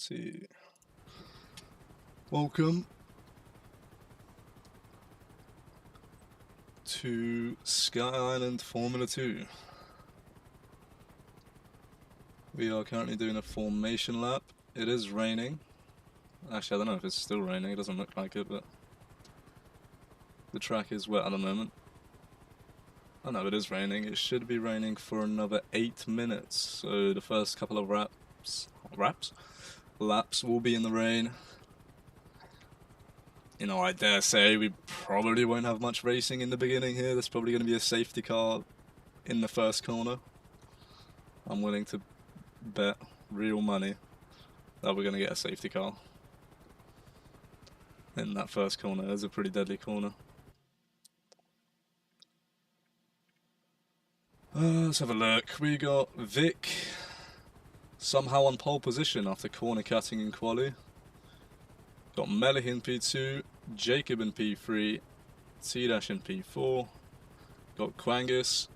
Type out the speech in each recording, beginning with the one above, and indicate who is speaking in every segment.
Speaker 1: see. Welcome to Skye Island Formula 2. We are currently doing a formation lap. It is raining. Actually, I don't know if it's still raining. It doesn't look like it, but the track is wet at the moment. Oh no, it is raining. It should be raining for another 8 minutes. So the first couple of laps will be in the rain. You know, I dare say we probably won't have much racing in the beginning here. There's probably going to be a safety car in the first corner. I'm willing to bet real money that we're going to get a safety car in that first corner. It's a pretty deadly corner. Let's have a look. We got Vic somehow on pole position after corner cutting in quali. Got Melih in P2, Jacob in P3, T-Dash in P4. Got Quangus.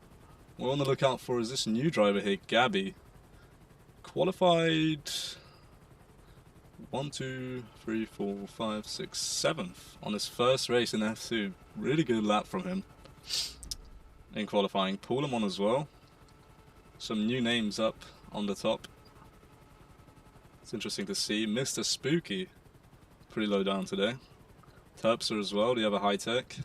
Speaker 1: We're on the lookout for is this new driver here, Gabby. Qualified 1, 2, 3, 4, 5, 6, 7th on his first race in F2. Really good lap from him in qualifying. Pull him on as well. Some new names up on the top. It's interesting to see. Mr. Spooky, pretty low down today. Terpster as well. Do you have a high tech?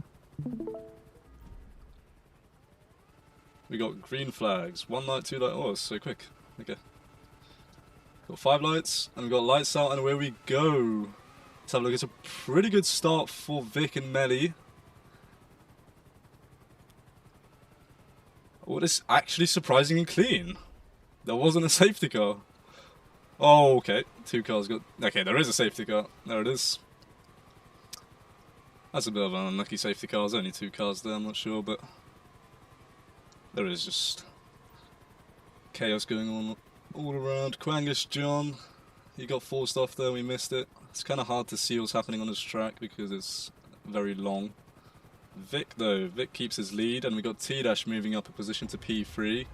Speaker 1: We got green flags. 1 light, 2 light. Oh, it's so quick. Okay. Got 5 lights, and we've got lights out, and away we go. Let's have a look. It's a pretty good start for Vic and Melih. Oh, it's actually surprisingly clean. There wasn't a safety car. Oh, okay. 2 cars got... Okay, there is a safety car. There it is. That's a bit of an unlucky safety car. There's only 2 cars there, I'm not sure, but... There is just... chaos going on all around. Quangus John, he got forced off there, we missed it. It's kind of hard to see what's happening on this track because it's very long. Vic though, Vic keeps his lead, and we got T-Dash moving up a position to P3.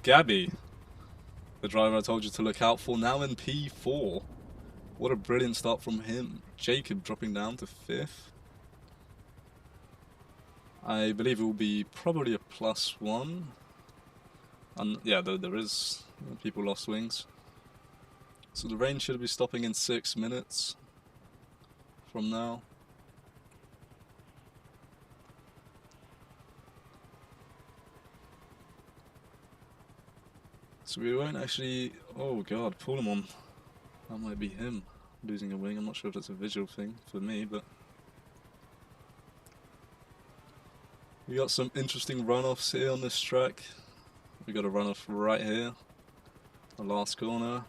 Speaker 1: Gabby, the driver I told you to look out for, now in P4. What a brilliant start from him. Jacob dropping down to 5th. I believe it will be probably a +1. And yeah, there is people lost wings. So the rain should be stopping in 6 minutes from now. So we won't actually... Oh god, pull him on. That might be him losing a wing. I'm not sure if that's a visual thing for me, but... We got some interesting runoffs here on this track. We got a runoff right here. The last corner.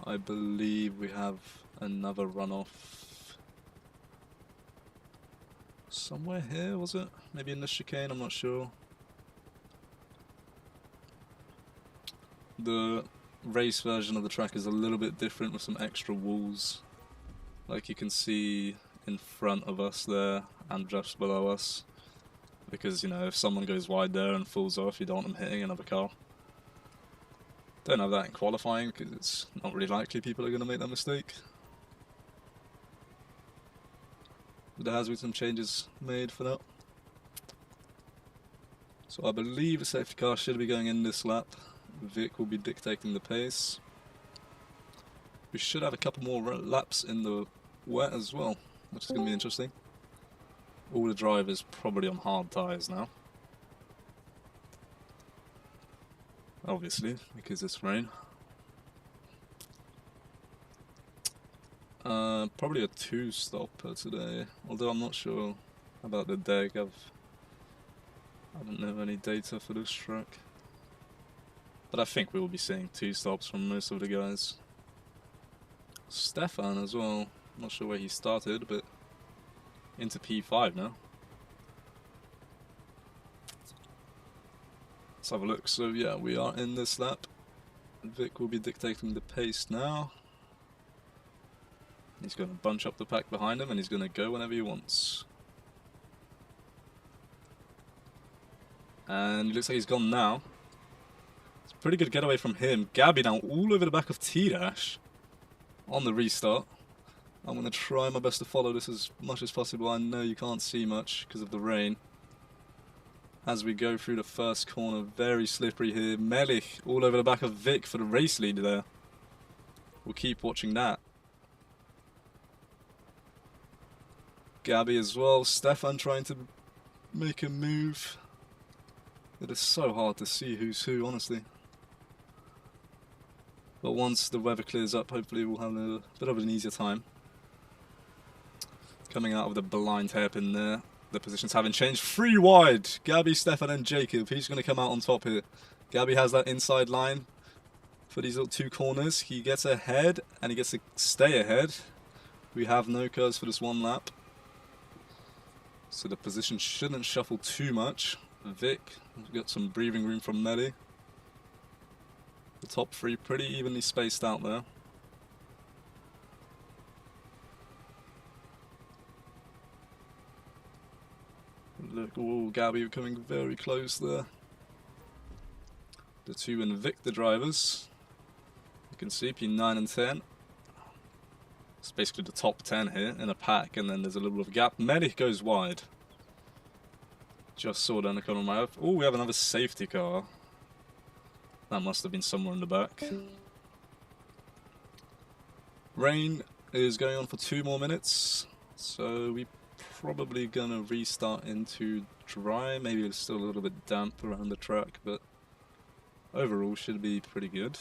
Speaker 1: I believe we have another runoff somewhere here, was it? Maybe in the chicane, I'm not sure. The race version of the track is a little bit different with some extra walls, like you can see in front of us there and just below us, because you know, if someone goes wide there and falls off, you don't want them hitting another car. Don't have that in qualifying because it's not really likely people are going to make that mistake, but there has been some changes made for that. So I believe the safety car should be going in this lap. Vic will be dictating the pace. We should have a couple more laps in the wet as well, which is going to be interesting. All the drivers probably on hard tyres now. Obviously, because it's rain. Probably a 2-stopper today, although I'm not sure about the deck. I don't have any data for this track. But I think we will be seeing 2 stops from most of the guys. Stefan as well, not sure where he started, but into P5 now. Let's have a look. So yeah, we are in this lap. Vic will be dictating the pace now. He's going to bunch up the pack behind him and he's going to go whenever he wants. And it looks like he's gone now. Pretty good getaway from him. Gabby now all over the back of T-Dash. on the restart. I'm going to try my best to follow this as much as possible. I know you can't see much because of the rain. As we go through the first corner, very slippery here. Melich all over the back of Vic for the race lead there. We'll keep watching that. Gabby as well. Stefan trying to make a move. It is so hard to see who's who, honestly. But once the weather clears up, hopefully we'll have a bit of an easier time. Coming out of the blind hairpin there. The positions haven't changed. 3 wide. Gabby, Stefan and Jacob. He's going to come out on top here. Gabby has that inside line for these little 2 corners. He gets ahead and he gets to stay ahead. We have no curves for this 1 lap. So the position shouldn't shuffle too much. Vic, we've got some breathing room from Melly. The top 3 pretty evenly spaced out there. Look, oh, Gabby coming very close there. The 2 and Vic, the drivers. You can see P9 and 10. It's basically the top 10 here in a pack, and then there's a little bit of a gap. Medic goes wide. Just saw down the corner of my eye. Oh, we have another safety car. That must have been somewhere in the back. Rain is going on for 2 more minutes, so we probably gonna restart into dry. Maybe it's still a little bit damp around the track, but overall should be pretty good.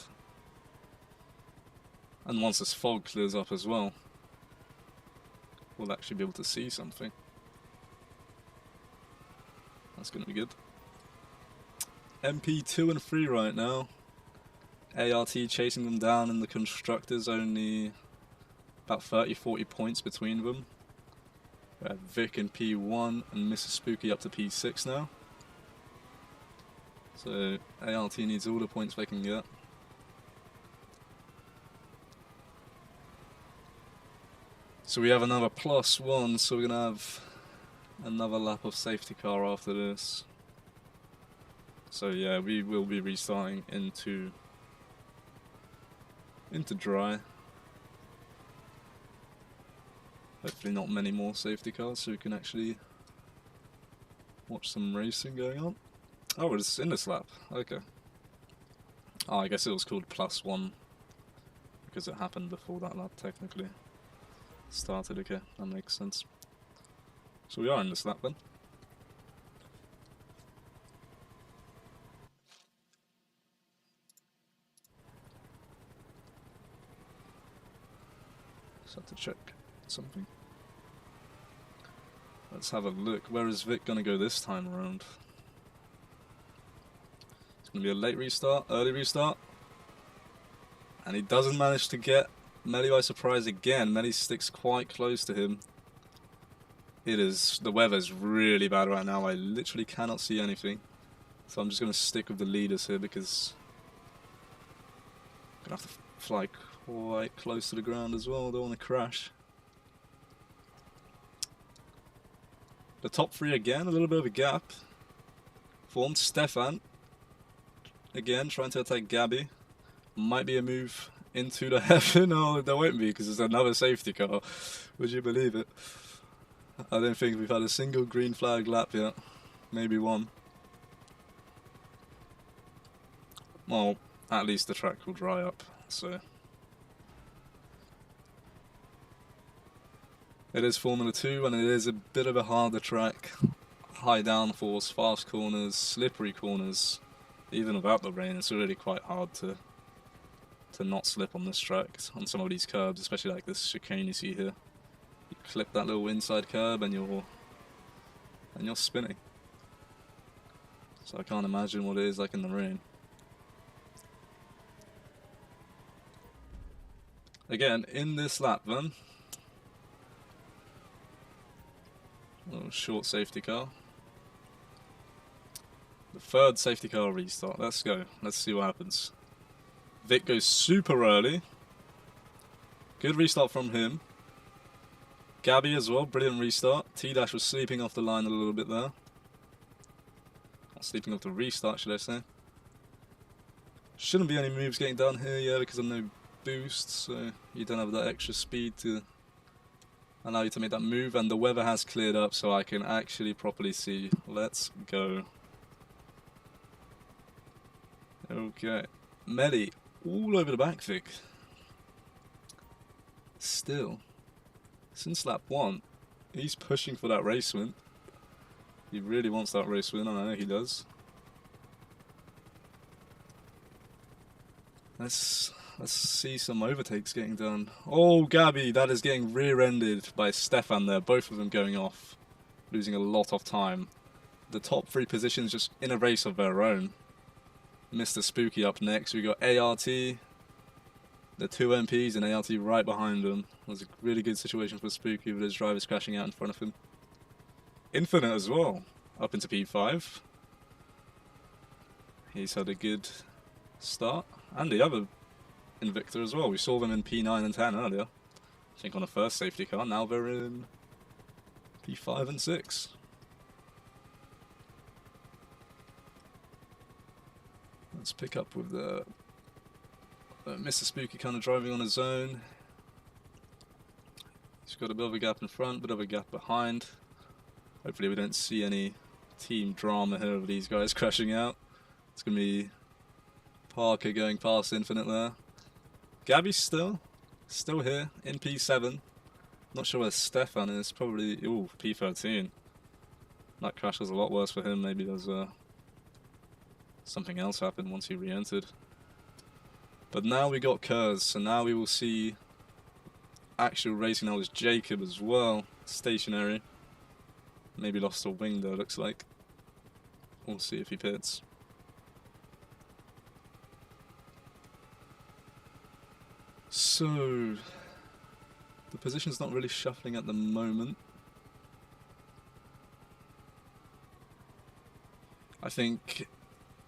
Speaker 1: And once this fog clears up as well, we'll actually be able to see something. That's gonna be good. MP 2 and 3 right now. ART chasing them down, and the constructors only about 30-40 points between them. We have Vic in P1 and Mrs. Spooky up to P6 now. So ART needs all the points they can get. So we have another +1, so we're gonna have another lap of safety car after this. So yeah, we will be restarting into dry. Hopefully not many more safety cars, so we can actually watch some racing going on. Oh, it's in this lap. Okay. Oh, I guess it was called +1 because it happened before that lap technically started. Okay, that makes sense. So we are in this lap then. Just have to check something. Let's have a look. Where is Vic gonna go this time around? It's gonna be a late restart, early restart. And he doesn't manage to get Melly by surprise again. Melly sticks quite close to him. The weather's really bad right now. I literally cannot see anything. So I'm just gonna stick with the leaders here because I'm gonna have to fly quite close to the ground as well. I don't want to crash. The top 3 again, a little bit of a gap formed. Stefan again trying to attack Gabby. Might be a move into the heaven. No, there won't be because there's another safety car. Would you believe it? I don't think we've had a single green flag lap yet. Maybe one. Well, at least the track will dry up, so. It is Formula 2 and it is a bit of a harder track. High downforce, fast corners, slippery corners. Even without the rain, it's really quite hard to not slip on this track, on some of these curbs, especially like this chicane you see here. You clip that little inside curb and you're spinning. So I can't imagine what it is like in the rain. Again, in this lap then, a little short safety car. The 3rd safety car restart. Let's go. Let's see what happens. Vic goes super early. Good restart from him. Gabby as well. Brilliant restart. T-Dash was sleeping off the line a little bit there. Not sleeping off the restart, should I say. Shouldn't be any moves getting done here, yeah, because I know boost, so you don't have that extra speed to allow you to make that move, and the weather has cleared up so I can actually properly see. Let's go. Okay. Melly all over the back, Vic. Still, since lap 1, he's pushing for that race win. He really wants that race win, and I know he does. Let's see some overtakes getting done. Oh, Gabby, that is getting rear-ended by Stefan there. Both of them going off, losing a lot of time. The top 3 positions just in a race of their own. Mr. Spooky up next. We got ART, the 2 MPs, and ART right behind him. It was a really good situation for Spooky with his drivers crashing out in front of him. Infinite as well, up into P5. He's had a good start. And the other Invicta as well. We saw them in P9 and 10 earlier. I think on the first safety car. Now they're in P5 and 6. Let's pick up with the Mr. Spooky kind of driving on his own. He's got a bit of a gap in front, a bit of a gap behind. Hopefully we don't see any team drama here of these guys crashing out. It's going to be Parker going past Infinite there. Gabby's still here in P7. Not sure where Stefan is. Probably, ooh, P13. That crash was a lot worse for him. Maybe there's something else happened once he re-entered. But now we got Kurz, so now we will see actual racing. Now there's Jacob as well, stationary. Maybe lost a wing though, looks like. We'll see if he pits. So, the position's not really shuffling at the moment. I think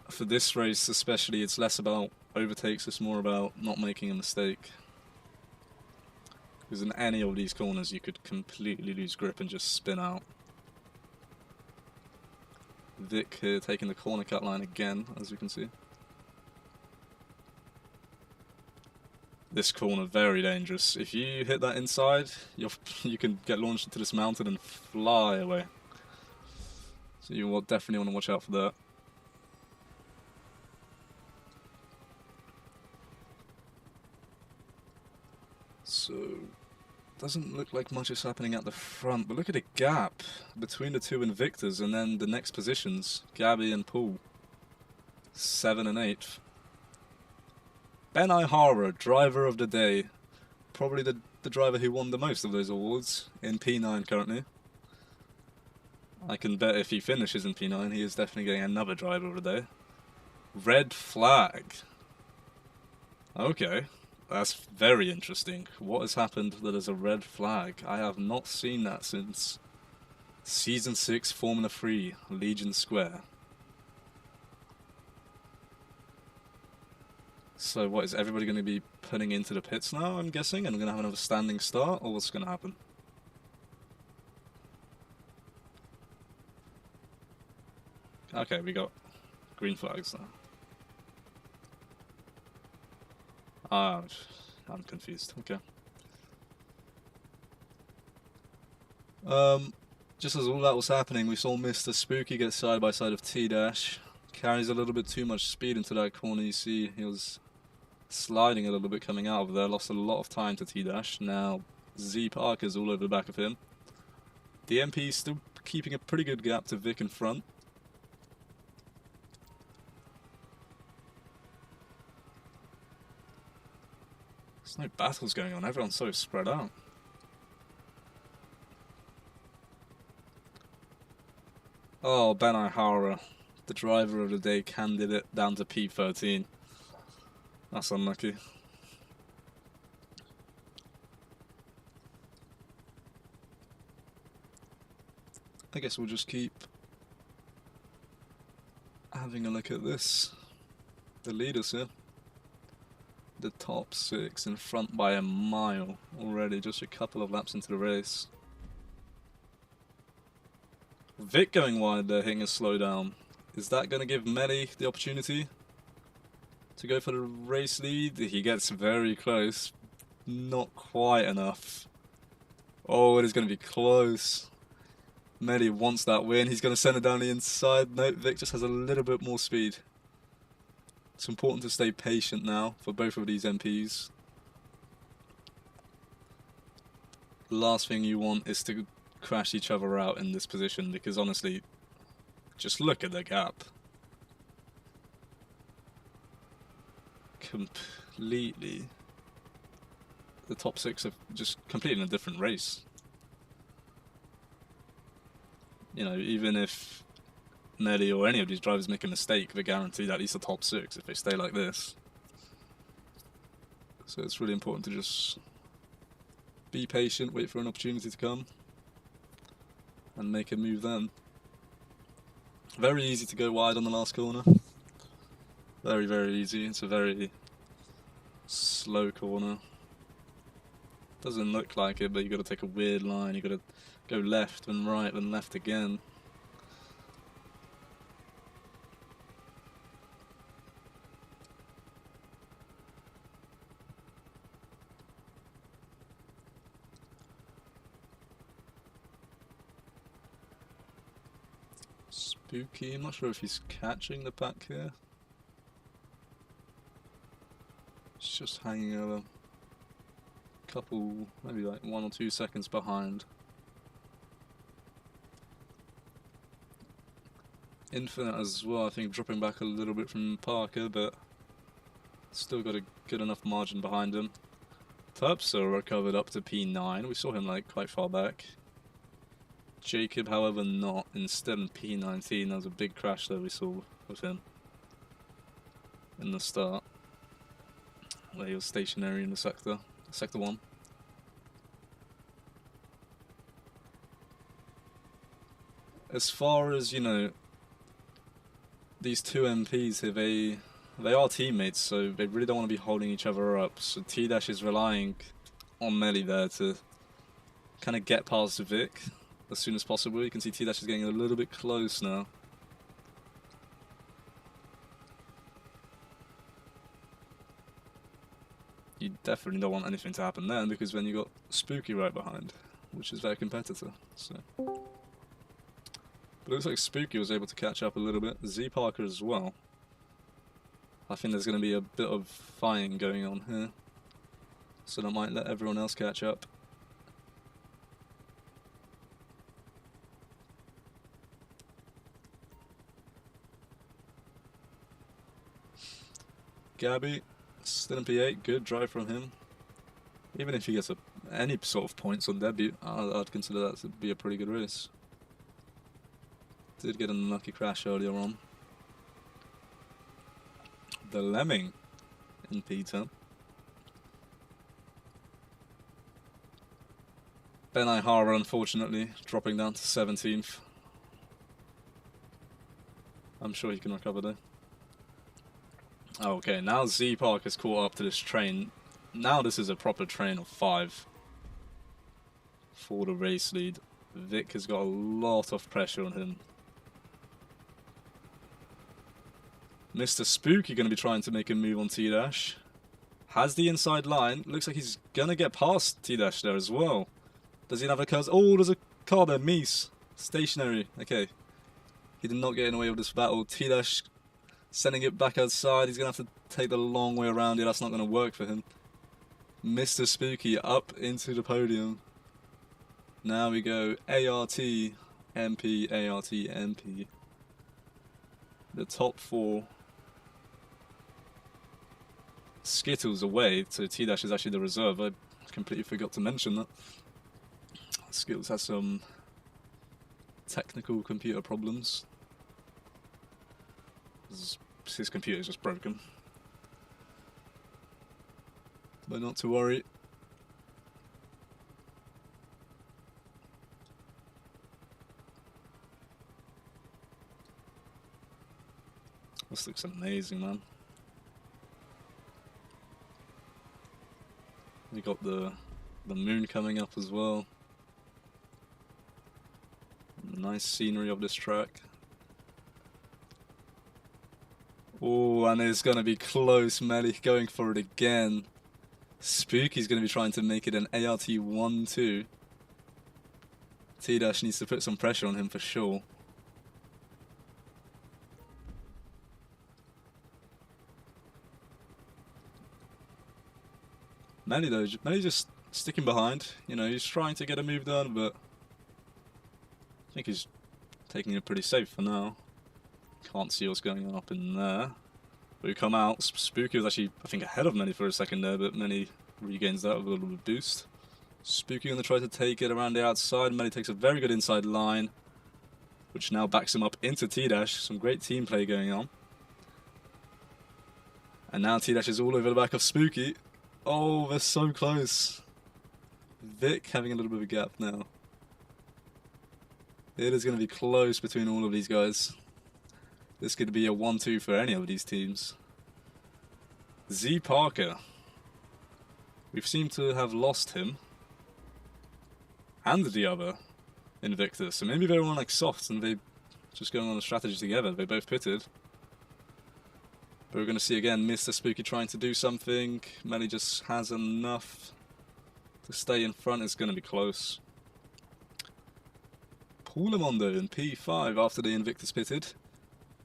Speaker 1: for this race especially, it's less about overtakes, it's more about not making a mistake. Because in any of these corners you could completely lose grip and just spin out. Vic here taking the corner cut line again, as we can see. This corner very dangerous. If you hit that inside, you can get launched into this mountain and fly away. So you will definitely want to watch out for that. So, doesn't look like much is happening at the front, but look at the gap between the 2 Invictas and then the next positions, Gabby and Paul, 7 and 8. Ben Ihara, driver of the day, probably the driver who won the most of those awards, in P9 currently. I can bet if he finishes in P9, he is definitely getting another driver of the day. Red flag. Okay, that's very interesting. What has happened that is a red flag? I have not seen that since Season 6 Formula 3, Legion Square. So what, is everybody going to be putting into the pits now, I'm guessing, and we're going to have another standing start, or what's going to happen? Okay, we got green flags now. Ah, I'm confused. Okay. Just as all that was happening, we saw Mr. Spooky get side by side of T-Dash. Carries a little bit too much speed into that corner. You see he was sliding a little bit coming out of there. Lost a lot of time to T-Dash. Now Z Parker's all over the back of him. The MP still keeping a pretty good gap to Vic in front. There's no battles going on. Everyone's so spread out. Oh, Ben Ihara, the driver of the day, candidate down to P13. That's unlucky. I guess we'll just keep having a look at this. The leaders here. The top 6 in front by a mile already, just a couple of laps into the race. Vic going wide there, hitting a slowdown. Is that going to give Melly the opportunity to go for the race lead. He gets very close. Not quite enough. Oh, it is going to be close. Melly wants that win. He's going to send it down the inside. No, Vic just has a little bit more speed. It's important to stay patient now for both of these MPs. The last thing you want is to crash each other out in this position, because honestly, just look at the gap. Completely. The top 6 are just completely in a different race. You know, even if Melly or any of these drivers make a mistake, they're guaranteed at least the top 6 if they stay like this. So it's really important to just be patient, wait for an opportunity to come, and make a move then. Very easy to go wide on the last corner. Very, very easy. It's a very slow corner. Doesn't look like it, but you got to take a weird line. You got to go left and right and left again. Spooky. I'm not sure if he's catching the pack here. It's just hanging over. Couple, maybe like 1 or 2 seconds behind. Infinite as well, I think, dropping back a little bit from Parker, but still got a good enough margin behind him. Terpstra recovered up to P9. We saw him like quite far back. Jacob, however, not. Instead in P19, there was a big crash that we saw with him in the start, where he was stationary in the sector. Sector 1. As far as, you know, these two MPs here, they are teammates, so they really don't want to be holding each other up. So T-Dash is relying on Melly there to kind of get past Vic as soon as possible. You can see T-Dash is getting a little bit close now. You definitely don't want anything to happen then, because then you got Spooky right behind, which is their competitor. So, but it looks like Spooky was able to catch up a little bit. Z Parker as well. I think there's going to be a bit of fighting going on here, so that might let everyone else catch up. Gabby, still in P8, good drive from him. Even if he gets any sort of points on debut, I'd consider that to be a pretty good race. Did get an unlucky crash earlier on. The Lemming in P10. Ben Ihara, unfortunately, dropping down to 17th. I'm sure he can recover though. Okay, now Z Park has caught up to this train. Now this is a proper train of 5 for the race lead. Vic has got a lot of pressure on him. Mr. Spooky going to be trying to make a move on T-Dash. Has the inside line. Looks like he's going to get past T-Dash there as well. Does he have a car? Oh, there's a car there. Mies. Stationary. Okay. He did not get away with this battle. T-Dash sending it back outside. He's going to have to take the long way around it. That's not going to work for him. Mr. Spooky up into the podium. Now we go ART, MP, ART, MP. The top 4. Skittles away, so T-Dash is actually the reserve. I completely forgot to mention that. Skittles has some technical computer problems. His computer is just broken. But not to worry. This looks amazing, man. We got the moon coming up as well. Nice scenery of this track. Oh, and it's going to be close. Melly going for it again. Spooky's going to be trying to make it an ART 1-2. T-Dash needs to put some pressure on him for sure. Melly though, Melly just sticking behind. You know, he's trying to get a move done, but I think he's taking it pretty safe for now. Can't see what's going on up in there. But we come out. Spooky was actually, I think, ahead of Melly for a second there, but Melly regains that with a little bit of boost. Spooky going to try to take it around the outside. Melly takes a very good inside line, which now backs him up into T-Dash. Some great team play going on. And now T-Dash is all over the back of Spooky. Oh, they're so close. Vic having a little bit of a gap now. It is going to be close between all of these guys. This could be a 1-2 for any of these teams. Z Parker. We've seemed to have lost him. And the other Invictus. So maybe they were on like softs and they just going on a strategy together. They both pitted. But we're going to see again Mr. Spooky trying to do something. Melly just has enough to stay in front. It's going to be close. Paulamondo in P5 after the Invictus pitted.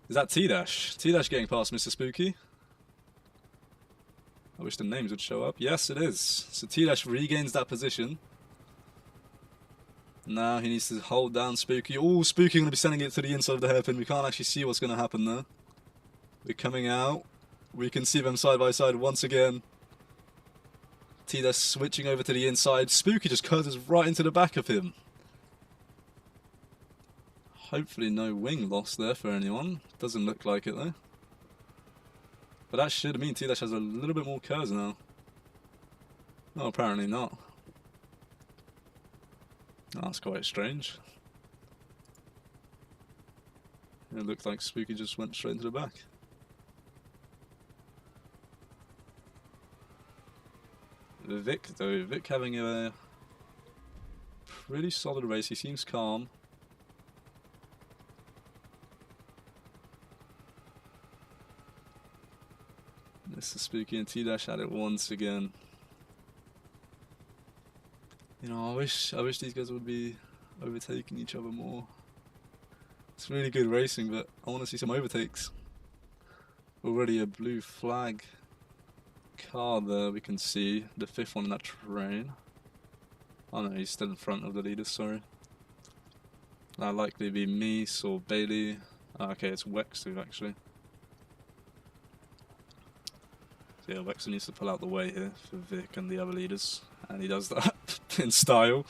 Speaker 1: Is that T-Dash? T-Dash getting past Mr. Spooky? I wish the names would show up. Yes, it is. So T-Dash regains that position. Now he needs to hold down Spooky. Oh, Spooky going to be sending it to the inside of the hairpin. We can't actually see what's going to happen there. We're coming out. We can see them side by side once again. T-Dash switching over to the inside. Spooky just curses right into the back of him. Hopefully no wing loss there for anyone. Doesn't look like it though. But that should mean T-Dash has a little bit more curves now. No, apparently not. That's quite strange. It looked like Spooky just went straight into the back. Vic though, Vic having a pretty solid race. He seems calm. Mr. Spooky and T-Dash at it once again. You know, I wish these guys would be overtaking each other more. It's really good racing, but I want to see some overtakes. Already a blue flag car there, we can see the fifth one in that train. Oh no, he's still in front of the leaders, sorry. That'll likely be Meese or Bailey. Oh, okay, it's Wexu actually. So yeah, Wexu needs to pull out the way here for Vic and the other leaders, and he does that in style.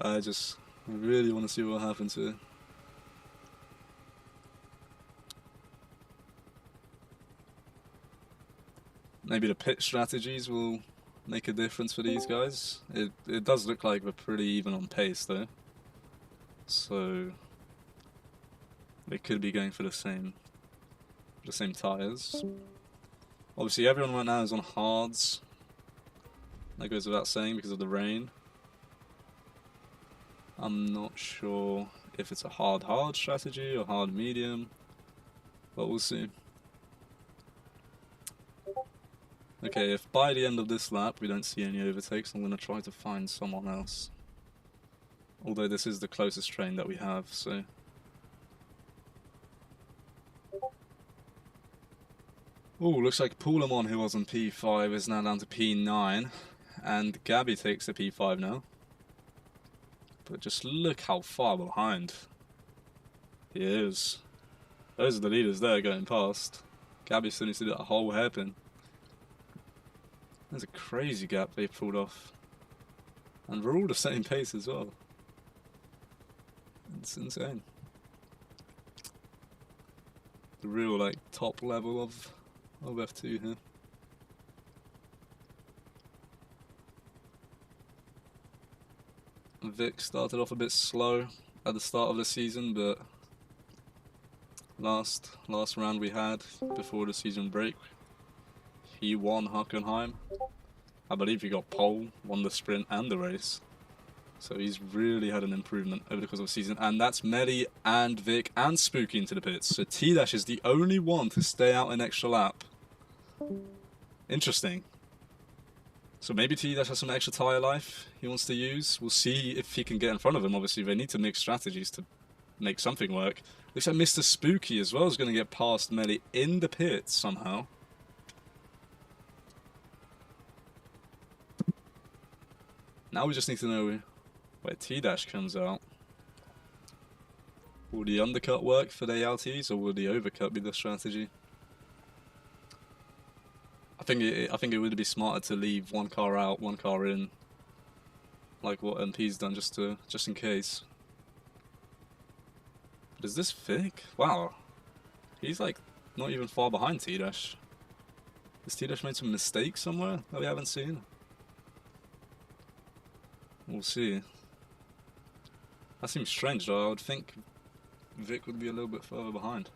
Speaker 1: I just really want to see what happens here. Maybe the pit strategies will make a difference for these guys. It does look like we're pretty even on pace though. So they could be going for the same tyres. Obviously everyone right now is on hards. That goes without saying because of the rain. I'm not sure if it's a hard strategy or hard medium, but we'll see. Okay, if by the end of this lap we don't see any overtakes, I'm going to try to find someone else. Although this is the closest train that we have, so... Ooh, looks like Poulamon, who was on P5, is now down to P9, and Gabby takes the P5 now. But just look how far behind he is. Those are the leaders there going past. Gabby still needs to do that whole hairpin. There's a crazy gap they've pulled off. And we're all the same pace as well. It's insane. The real like top level of F2 here. Vic started off a bit slow at the start of the season, but last round we had before the season break, he won Hockenheim. I believe he got pole, won the sprint and the race. So he's really had an improvement over the course of the season. And that's Melly and Vic and Spooky into the pits. So T-Dash is the only one to stay out an extra lap. Interesting. So maybe T-Dash has some extra tyre life he wants to use. We'll see if he can get in front of him. Obviously, they need to mix strategies to make something work. Looks like Mr. Spooky as well is going to get past Melly in the pits somehow. Now we just need to know where T-Dash comes out. Will the undercut work for the LTs, or will the overcut be the strategy? I think it would be smarter to leave one car out, one car in, like what MP's done, just in case. But is this Vic? Wow, he's like not even far behind T-Dash. Has T-Dash made some mistakes somewhere that we haven't seen? We'll see. That seems strange though. I would think Vic would be a little bit further behind.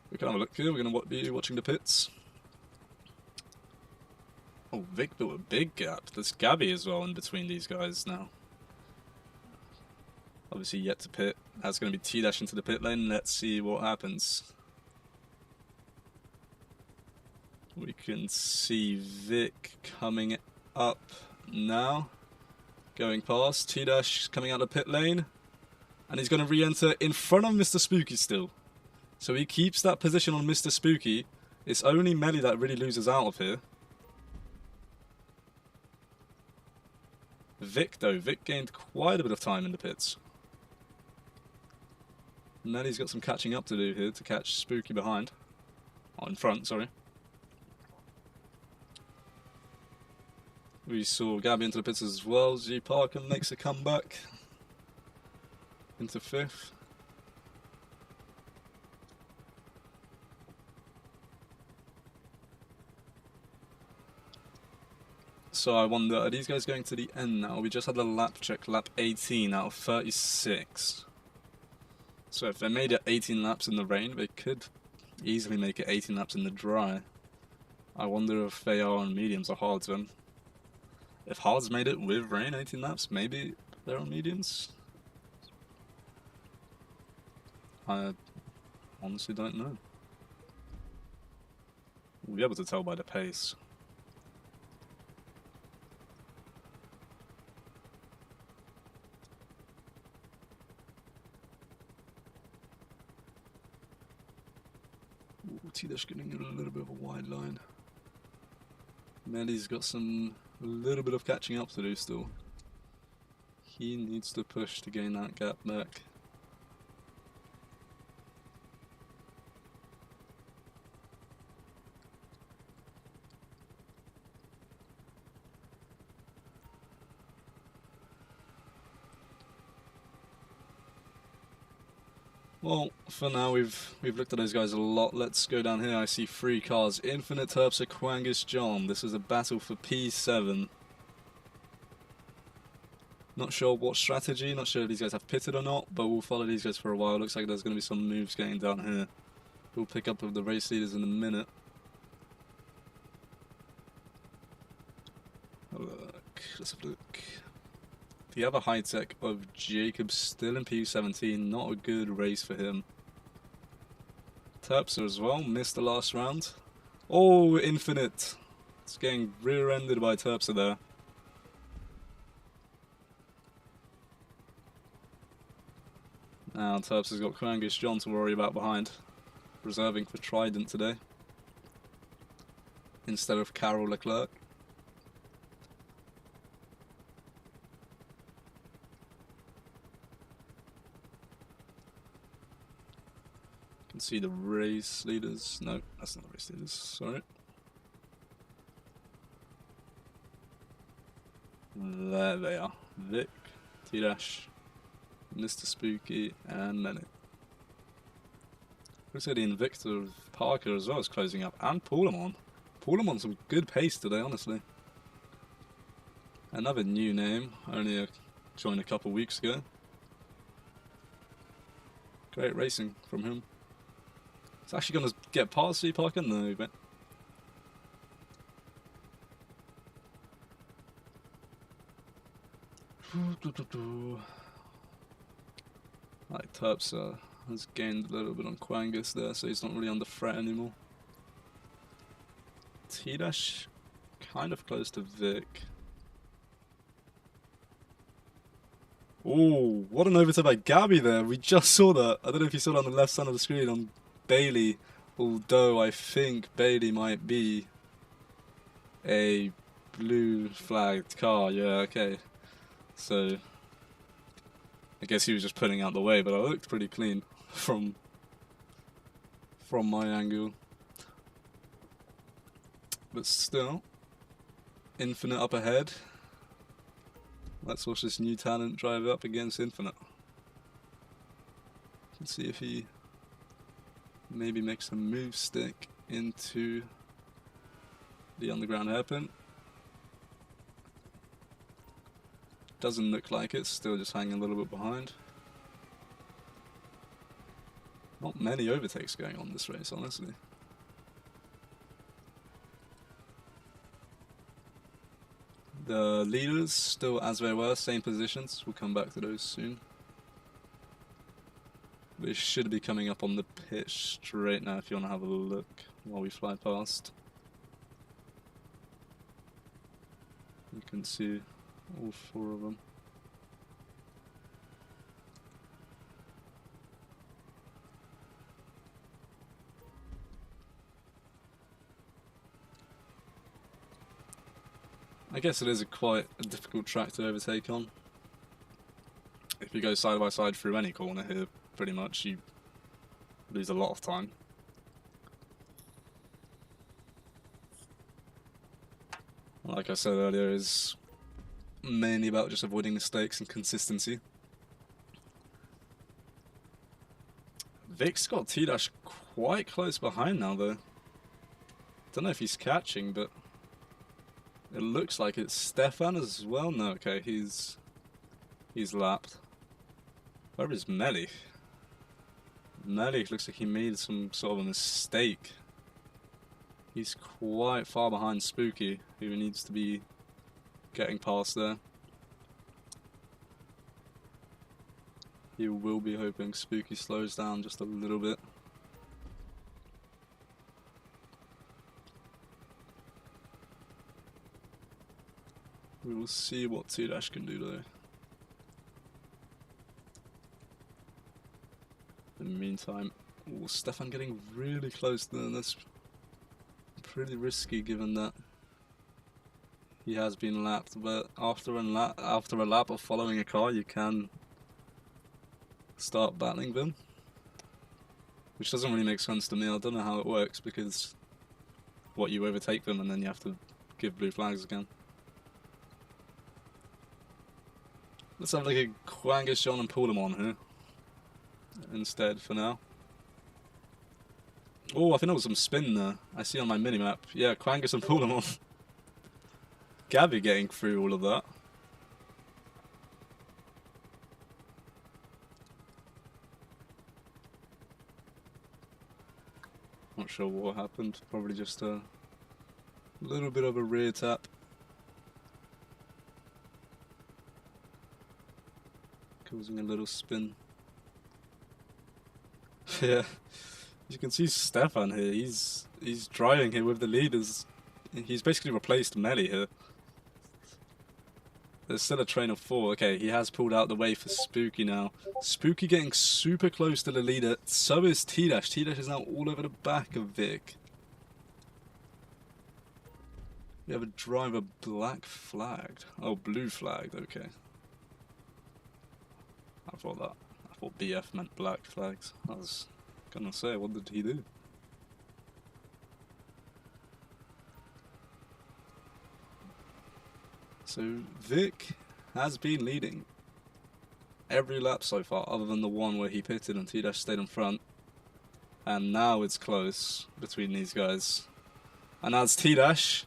Speaker 1: We can have a look here. We're going to be watching the pits. Oh, Vic built a big gap. There's Gabby as well in between these guys now. Obviously yet to pit. That's going to be T-Dash into the pit lane. Let's see what happens. We can see Vic coming up now. Going past. T-Dash coming out of the pit lane. And he's going to re-enter in front of Mr. Spooky still. So he keeps that position on Mr. Spooky. It's only Melly that really loses out of here. Vic though, Vic gained quite a bit of time in the pits. Melly's got some catching up to do here to catch Spooky behind. Oh, in front, sorry. We saw Gabby into the pits as well. G Parker makes a comeback into 5th. So I wonder, are these guys going to the end now? We just had a lap check, lap 18 out of 36. So if they made it 18 laps in the rain, they could easily make it 18 laps in the dry. I wonder if they are on mediums or hards then. If hards made it with rain 18 laps, maybe they're on mediums? I honestly don't know. We'll be able to tell by the pace. T-Dash getting a little bit of a wide line. Melly's got a little bit of catching up to do still. He needs to push to gain that gap back. Well, for now we've looked at those guys a lot. Let's go down here. I see 3 cars. Infinite Terpster, Quangus, John. This is a battle for P7. Not sure what strategy, not sure if these guys have pitted or not, but we'll follow these guys for a while. Looks like there's going to be some moves getting down here. We'll pick up with the race leaders in a minute. Let's have a look. The other high tech of Jacob still in P17, not a good race for him. Terpster as well, missed the last round. Oh, Infinite! It's getting rear-ended by Terpster there. Now Terpster's got Quangus John to worry about behind. Reserving for Trident today. Instead of Carol Leclerc. Can see the race leaders. No, that's not the race leaders, sorry. There they are. Vic, T-Dash, Mr. Spooky, and Melly. Looks like the Invictor of Parker as well is closing up, and Paulamon. Paulamon some good pace today, honestly. Another new name, only joined a couple weeks ago. Great racing from him. It's actually going to get past G Parker? No, but Like Terps has gained a little bit on Quangus there, so he's not really under threat anymore. T-Dash kind of close to Vic. Oh, what an overtake by Gabby there. We just saw that. I don't know if you saw that on the left side of the screen on Bailey. Although I think Bailey might be a blue flagged car. Yeah, okay. So I guess he was just putting out the way, but I looked pretty clean from my angle. But still, Infinite up ahead. Let's watch this new talent drive up against Infinite. Let's see if he maybe makes a move stick into the underground hairpin. Doesn't look like it, still just hanging a little bit behind. Not many overtakes going on this race, honestly. The leaders still as they were, same positions. We'll come back to those soon. They should be coming up on the pitch straight now if you want to have a look while we fly past. You can see all four of them. I guess it is quite a difficult track to overtake on. If you go side by side through any corner here, pretty much you lose a lot of time. Like I said earlier, it's mainly about just avoiding mistakes and consistency. Vic's got T-Dash quite close behind now though. Don't know if he's catching, but it looks like it's Stefan as well. No, okay, he's lapped. Where is Melich? Melich looks like he made some sort of a mistake. He's quite far behind Spooky, who needs to be getting past there. You will be hoping Spooky slows down just a little bit. We will see what T-Dash can do though. In the meantime, Stefan getting really close there. That's pretty risky given that he has been lapped, but after a lap of following a car you can start battling them, which doesn't really make sense to me. I don't know how it works, because what, you overtake them and then you have to give blue flags again. Let's have like a Quangus, John and pull them on here instead for now. Oh, I think there was some spin there. I see on my minimap. Yeah, Quangus and pull them on. Gabby getting through all of that. Not sure what happened. Probably just a little bit of a rear tap. Causing a little spin. Yeah, you can see Stefan here. He's driving here with the leaders. He's basically replaced Melly here. There's still a train of four. Okay, he has pulled out the way for Spooky now. Spooky getting super close to the leader. So is T-Dash. T-Dash is now all over the back of Vic. We have a driver black flagged. Oh, blue flagged. Okay. I thought BF meant black flags. I was gonna say, what did he do? So Vic has been leading every lap so far, other than the one where he pitted and T-Dash stayed in front. And now it's close between these guys. And that's T-Dash.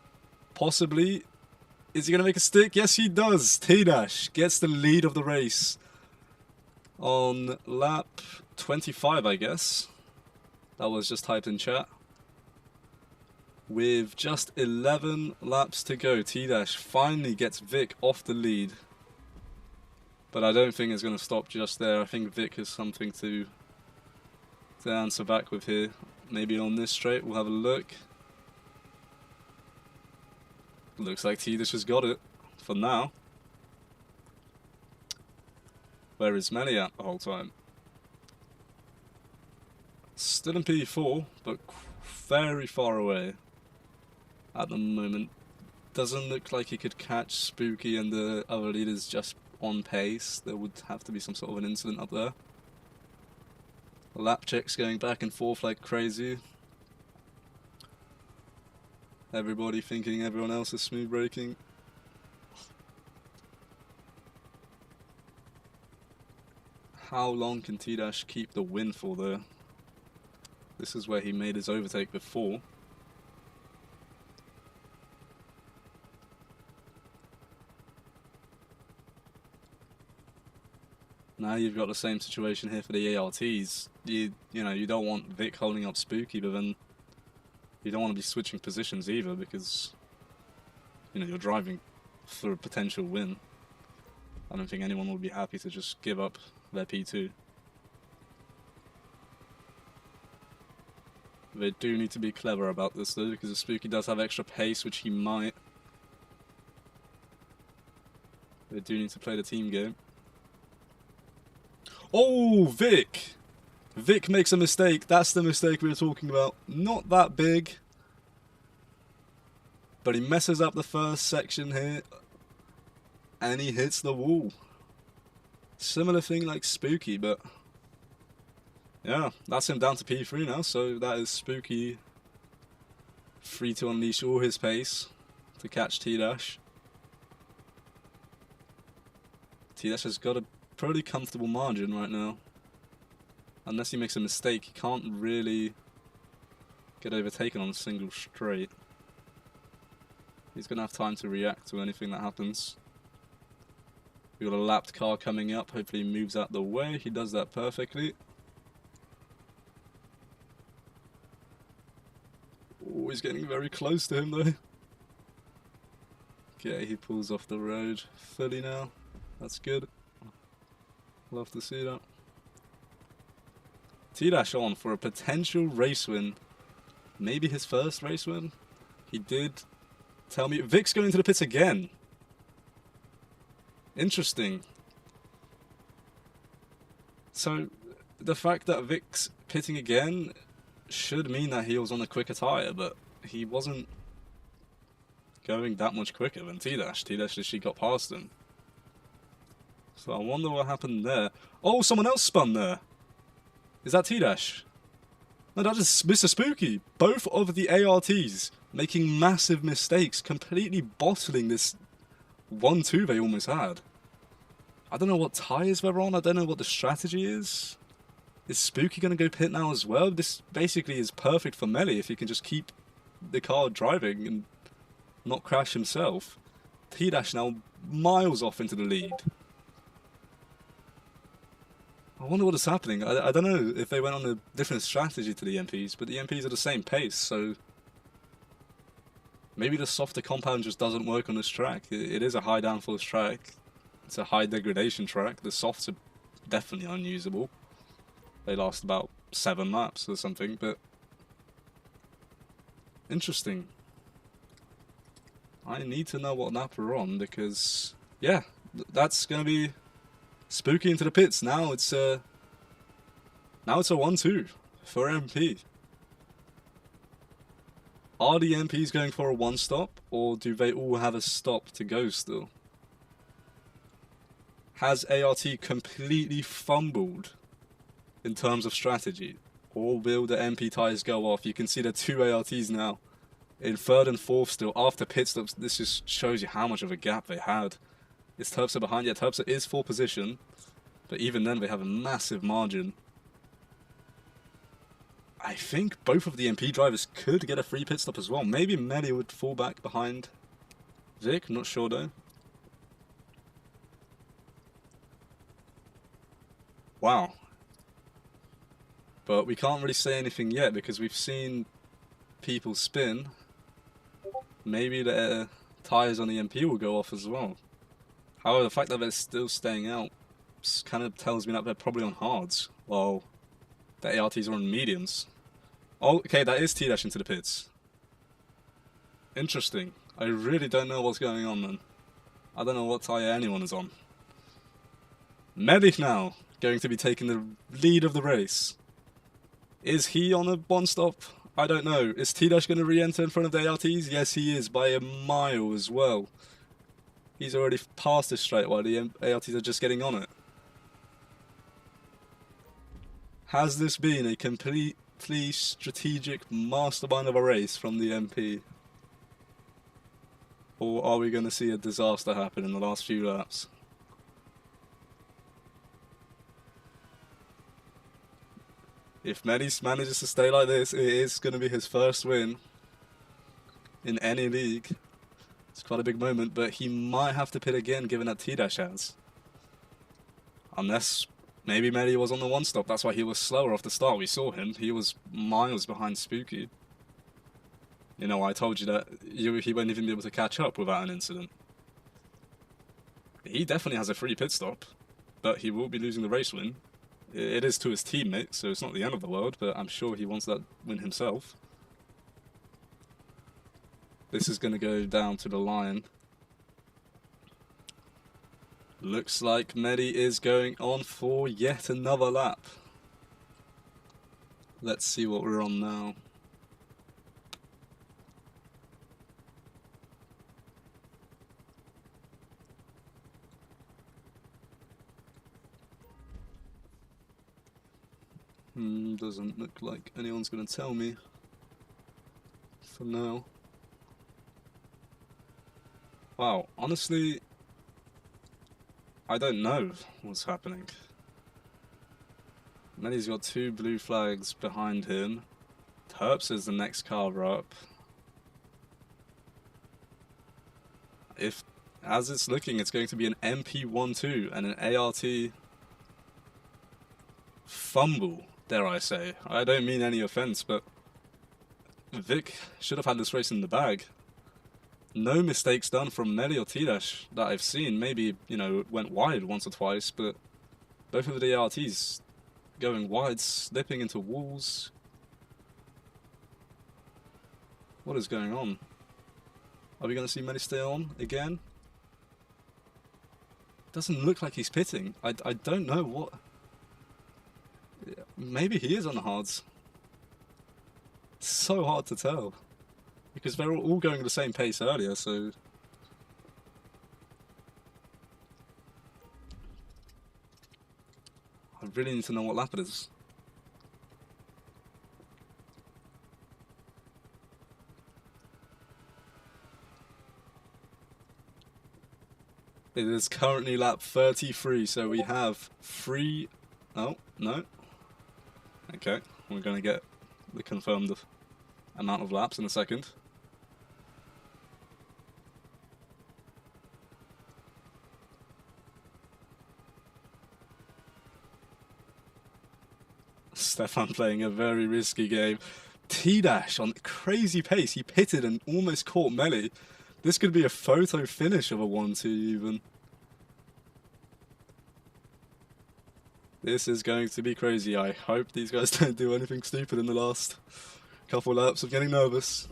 Speaker 1: Possibly. Is he going to make a stick? Yes, he does. T-Dash gets the lead of the race on lap 25, I guess. That was just typed in chat. With just 11 laps to go, T-Dash finally gets Vic off the lead. But I don't think it's going to stop just there. I think Vic has something to answer back with here. Maybe on this straight, we'll have a look. Looks like T-Dish has got it, for now. Where is Melly at the whole time? Still in P4, but very far away at the moment. Doesn't look like he could catch Spooky and the other leaders just on pace. There would have to be some sort of an incident up there. Lap checks going back and forth like crazy. Everybody thinking everyone else is smooth braking. How long can T-Dash keep the win for though? This is where he made his overtake before. Now you've got the same situation here for the ARTs. You know, you don't want Vic holding up Spooky, but then you don't want to be switching positions either because, you know, you're driving for a potential win. I don't think anyone would be happy to just give up their P2. They do need to be clever about this though, because if Spooky does have extra pace, which he might, they do need to play the team game. Oh, Vic! Vic makes a mistake. That's the mistake we were talking about. Not that big. But he messes up the first section here. And he hits the wall. Similar thing like Spooky, but... yeah, that's him down to P3 now. So that is Spooky free to unleash all his pace to catch T-Dash. T-Dash has got a pretty comfortable margin right now. Unless he makes a mistake, he can't really get overtaken on a single straight. He's going to have time to react to anything that happens. We've got a lapped car coming up. Hopefully he moves out the way. He does that perfectly. Oh, he's getting very close to him though. Okay, he pulls off the road fully now. That's good. Love to see that. T-Dash on for a potential race win. Maybe his first race win? He did tell me... Vic's going to the pits again. Interesting. So, the fact that Vic's pitting again should mean that he was on a quicker tyre, but he wasn't going that much quicker than T-Dash. T-Dash literally got past him. So I wonder what happened there. Oh, someone else spun there. Is that T-Dash? No, that is Mr. Spooky. Both of the ARTs making massive mistakes, completely bottling this 1-2 they almost had. I don't know what tyres they're on. I don't know what the strategy is. Is Spooky going to go pit now as well? This basically is perfect for Melly if he can just keep the car driving and not crash himself. T-Dash now miles off into the lead. I wonder what is happening. I don't know if they went on a different strategy to the MPs, but the MPs are the same pace, so... maybe the softer compound just doesn't work on this track. It is a high downforce track. It's a high degradation track. The softs are definitely unusable. They last about 7 laps or something, but... interesting. I need to know what lap we're on, because... yeah, that's going to be... Spooky into the pits. Now it's a 1-2 for MP. Are the MPs going for a 1-stop, or do they all have a stop to go still? Has ART completely fumbled in terms of strategy, or will the MP tyres go off? You can see the 2 ARTs now in 3rd and 4th still after pit stops. This just shows you how much of a gap they had. Is Terpstra behind? Yeah, Terpstra is 4th position, but even then they have a massive margin. I think both of the MP drivers could get a free pit stop as well. Maybe Melly would fall back behind Vic, not sure though. Wow. But we can't really say anything yet because we've seen people spin. Maybe the tyres on the MP will go off as well. However, the fact that they're still staying out laps kind of tells me that they're probably on hards, while the ARTs are on mediums. Oh, okay, that is T-Dash into the pits. Interesting. I really don't know what's going on then. I don't know what tyre anyone is on. Medic now, going to be taking the lead of the race. Is he on a one stop? I don't know. Is T-Dash going to re-enter in front of the ARTs? Yes, he is, by a mile as well. He's already passed this straight while the ARTs are just getting on it. Has this been a completely strategic mastermind of a race from the MP? Or are we going to see a disaster happen in the last few laps? If Medis manages to stay like this, it is going to be his first win in any league. It's quite a big moment, but he might have to pit again given that T-Dash has. Unless maybe Medi was on the one stop, that's why he was slower off the start. We saw him, he was miles behind Spooky. You know, I told you that he won't even be able to catch up without an incident. He definitely has a free pit stop, but he will be losing the race win. It is to his teammate, so it's not the end of the world, but I'm sure he wants that win himself. This is going to go down to the line. Looks like Medi is going on for yet another lap. Let's see what we're on now. Doesn't look like anyone's going to tell me for now. Wow, honestly, I don't know what's happening. Medi's got 2 blue flags behind him. Terps is the next car up. If, as it's looking, it's going to be an MP12 and an ART fumble, dare I say. I don't mean any offense, but Vic should have had this race in the bag. No mistakes done from Medi or T-Dash that I've seen. Maybe, you know, it went wide once or twice, but both of the ARTs going wide, slipping into walls. What is going on? Are we going to see Medi stay on again? Doesn't look like he's pitting. I don't know what... Maybe he is on the hards. It's so hard to tell. Because they're all going at the same pace earlier, so... I really need to know what lap it is. It is currently lap 33, so we have 3... Oh, no. Okay, we're going to get the confirmed amount of laps in a second. Stefan playing a very risky game. T-Dash on crazy pace. He pitted and almost caught Melly. This could be a photo finish of a 1-2 even. This is going to be crazy. I hope these guys don't do anything stupid in the last couple laps. I'm getting nervous.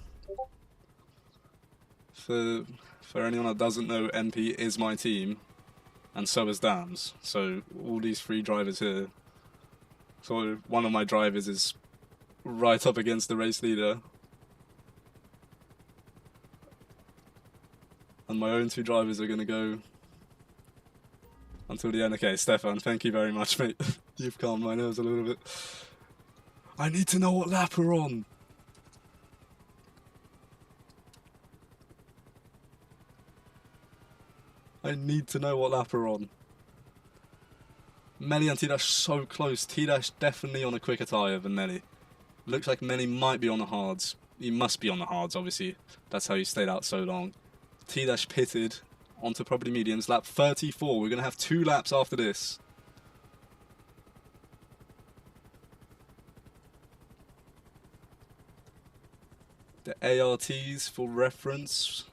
Speaker 1: For anyone that doesn't know, MP is my team, and so is Dam's. So all these 3 drivers here. So one of my drivers is right up against the race leader. And my own 2 drivers are going to go until the end. Okay, Stefan, thank you very much, mate. You've calmed my nerves a little bit. I need to know what lap we're on. I need to know what lap we're on. Melly and T-Dash so close. T-Dash definitely on a quicker tyre than Melly. Looks like Melly might be on the hards. He must be on the hards, obviously. That's how he stayed out so long. T-Dash pitted onto probably mediums. Lap 34. We're going to have 2 laps after this. The ARTs, for reference.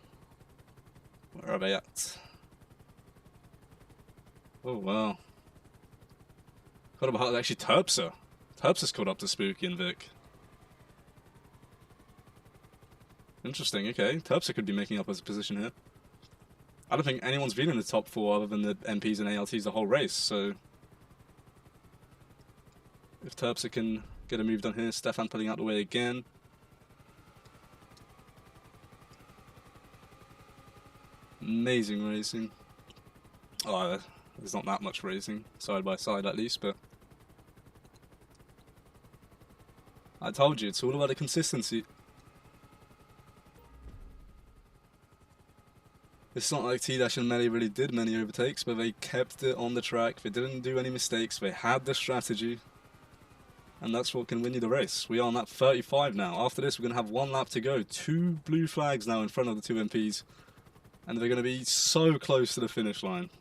Speaker 1: Where are they at? Oh, wow. What about actually Terpster? Terpster's caught up to Spooky and Vic. Interesting, okay. Terpster could be making up his position here. I don't think anyone's been in the top 4 other than the MPs and ALTs the whole race, so... If Terpster can get a move done here, Stefan pulling out the way again. Amazing racing. Oh, there's not that much racing, side by side at least, but... I told you, it's all about the consistency. It's not like T-Dash and Melly really did many overtakes, but they kept it on the track, they didn't do any mistakes, they had the strategy. And that's what can win you the race. We are on lap 35 now. After this, we're going to have 1 lap to go. 2 blue flags now in front of the 2 MPs. And they're going to be so close to the finish line.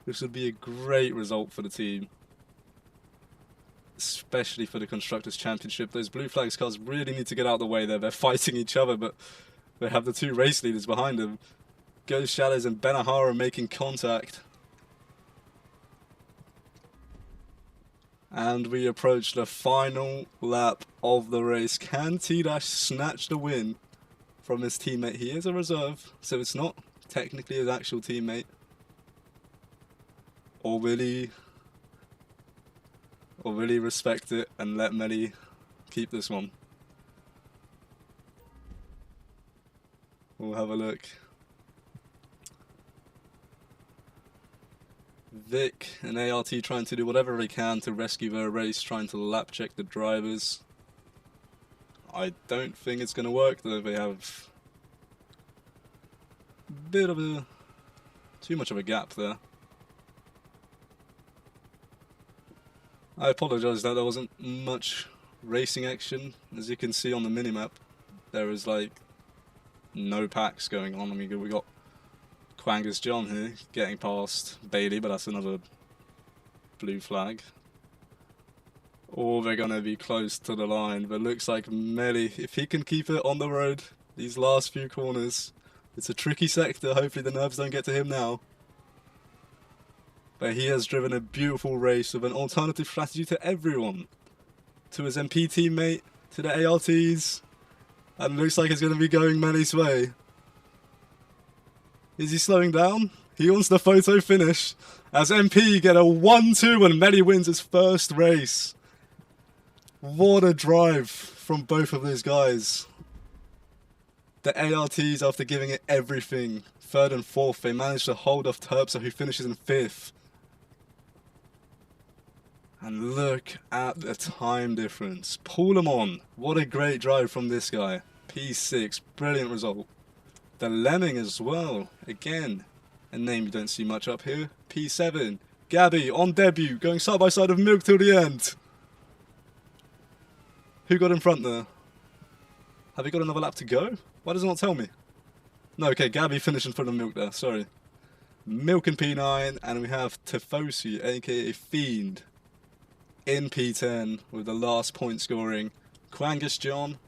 Speaker 1: This would be a great result for the team. Especially for the Constructors' Championship. Those blue flags cars really need to get out of the way there. They're fighting each other, but they have the 2 race leaders behind them. Ghost Shadows and Benahara making contact. And we approach the final lap of the race. Can T-Dash snatch the win from his teammate? He is a reserve, so it's not technically his actual teammate. Or will he respect it and let Melly keep this one? We'll have a look. Vic and ART trying to do whatever they can to rescue their race, trying to lap check the drivers. I don't think it's going to work though. They have a bit of a... too much of a gap there. I apologise that there wasn't much racing action. As you can see on the minimap, there is like no packs going on. I mean, we got Quangus John here getting past Bailey, but that's another blue flag. Or they're going to be close to the line, but looks like Melly, if he can keep it on the road these last few corners, it's a tricky sector. Hopefully the nerves don't get to him now. But he has driven a beautiful race with an alternative strategy to everyone. To his MP teammate, to the ALTs, and looks like it's going to be going Melly's way. Is he slowing down? He wants the photo finish as MP get a 1-2 and Melly wins his first race. What a drive from both of those guys. The ARTs, after giving it everything, 3rd and 4th, they managed to hold off Terpster, who finishes in 5th. And look at the time difference. Pull them on. What a great drive from this guy. P6, brilliant result. The Lemming as well. Again, a name you don't see much up here. P7. Gabby on debut, going side by side of Milk till the end. Who got in front there? Have we got another lap to go? Why does it not tell me? No, okay, Gabby finished in front of Milk there, sorry. Milk in P9, and we have Tifosi, aka Fiend, in P10 with the last point scoring. Quangus John,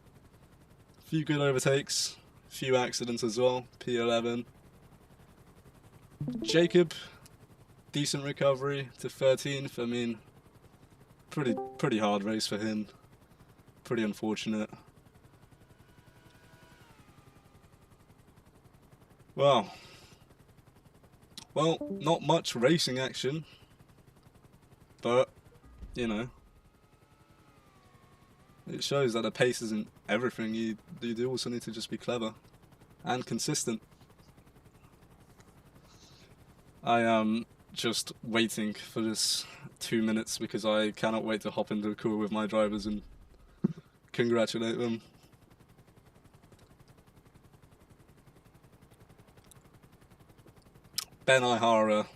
Speaker 1: a few good overtakes, a few accidents as well, P11. Jacob, decent recovery to 13th. I mean, pretty hard race for him. Pretty unfortunate. Well, not much racing action, but, you know, it shows that the pace isn't everything. You do also need to just be clever and consistent. I am just waiting for this 2 minutes because I cannot wait to hop into a call with my drivers and congratulate them. Ben Ihara,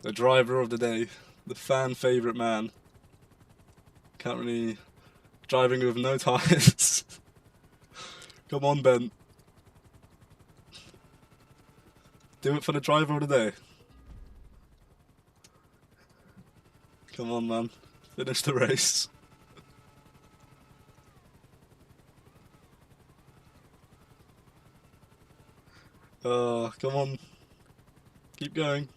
Speaker 1: the driver of the day, the fan favourite man, currently driving with no tyres. Come on, Ben. Do it for the driver of the day. Come on, man. Finish the race. Come on. Keep going.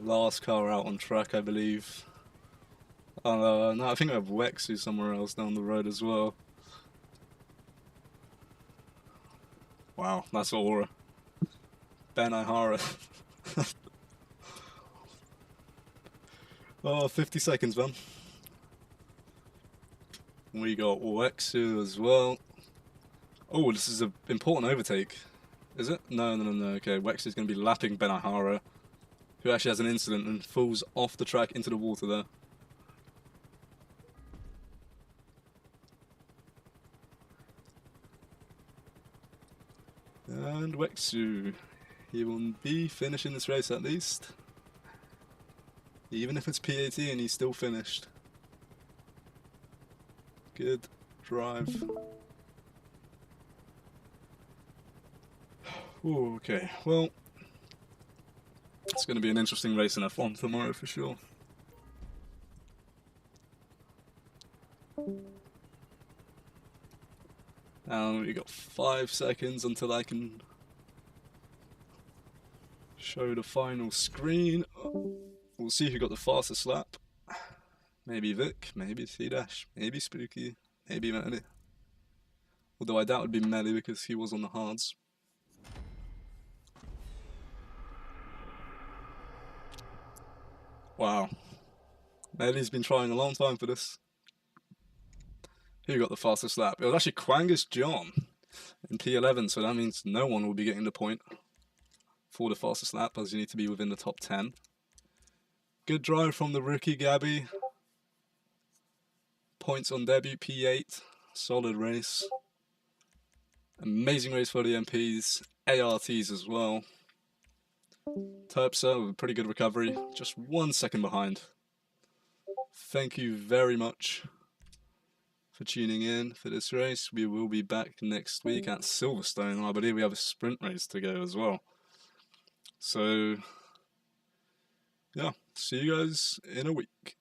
Speaker 1: Last car out on track, I believe. No, I think I have Wexu somewhere else down the road as well. Wow, that's aura. Ben Ihara. Oh, 50 seconds, man. We got Wexu as well. Oh, this is an important overtake. Is it? No. Okay, Wexu's going to be lapping Ben Ihara, who actually has an incident and falls off the track into the water there. And Wexu, he will be finishing this race at least. Even if it's PAT and he's still finished. Good drive. Ooh, okay, well, it's going to be an interesting race in F1 tomorrow for sure. And we got 5 seconds until I can show the final screen. We'll see who got the fastest lap. Maybe Vic, maybe C-Dash, maybe Spooky, maybe Melly. Although I doubt it would be Melly because he was on the hards. Wow. Melly's been trying a long time for this. Who got the fastest lap? It was actually Quangus John in P11, so that means no one will be getting the point for the fastest lap, as you need to be within the top 10. Good drive from the rookie Gabby. Points on debut, P8. Solid race. Amazing race for the MPs. ARTs as well. Terpsa with a pretty good recovery. Just 1 second behind. Thank you very much for tuning in for this race. We will be back next week at Silverstone. I believe we have a sprint race to go as well. So, yeah, see you guys in a week.